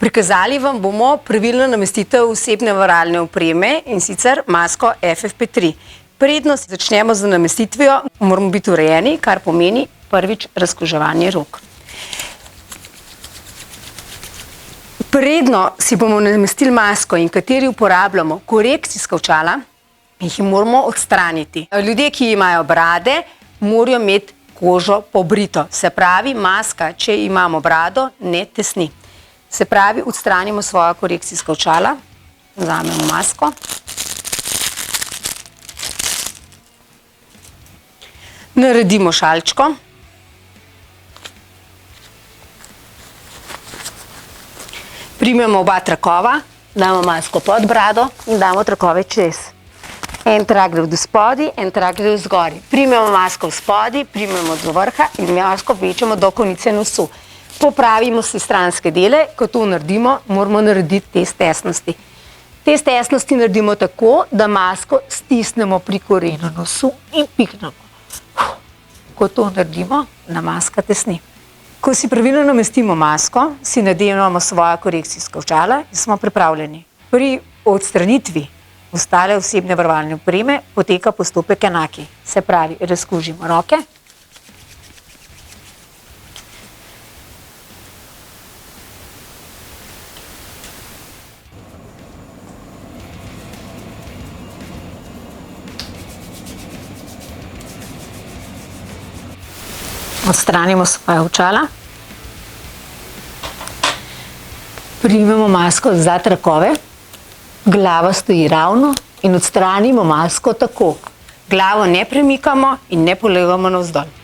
Prikazali vam bomo pravilno namestitev osebne varalne opreme in sicer masko FFP3. Predno začnemo z namestitvijo, moramo biti urejeni, kar pomeni prvič razkuževanje rok. Predno si bomo namestili masko in kateri uporabljamo korekcijska očala, jih moramo odstraniti. Ljudje, ki imajo brade, morajo imeti kožo pobrito. Se pravi, maska, če imamo brado, ne tesni. Se pravi, odstranimo svoja korekcijska očala, vzamemo masko. Naredimo šalčko. Primemo oba trakova, damo masko pod brado in damo trakove čez. En trak gre do spodi, en trak gre do zgori. Primemo masko v spodi, primemo do vrha in masko vlečemo do konice nosu. Popravimo si stranske dele, ko to naredimo, moramo narediti test tesnosti. Test tesnosti naredimo tako, da masko stisnemo pri korenu nosu in pihnemo. Ko to naredimo, nam maska tesni. Ko si pravilno namestimo masko, si nadevamo svoja korekcijska očala in smo pripravljeni. Pri odstranitvi ostale osebne varovalne opreme poteka postopek enaki. Se pravi, razkužimo roke. Odstranimo svoja očala. Primemo masko za trakove. Glava stoji ravno in odstranimo masko tako. Glavo ne premikamo in ne polegamo navzdol.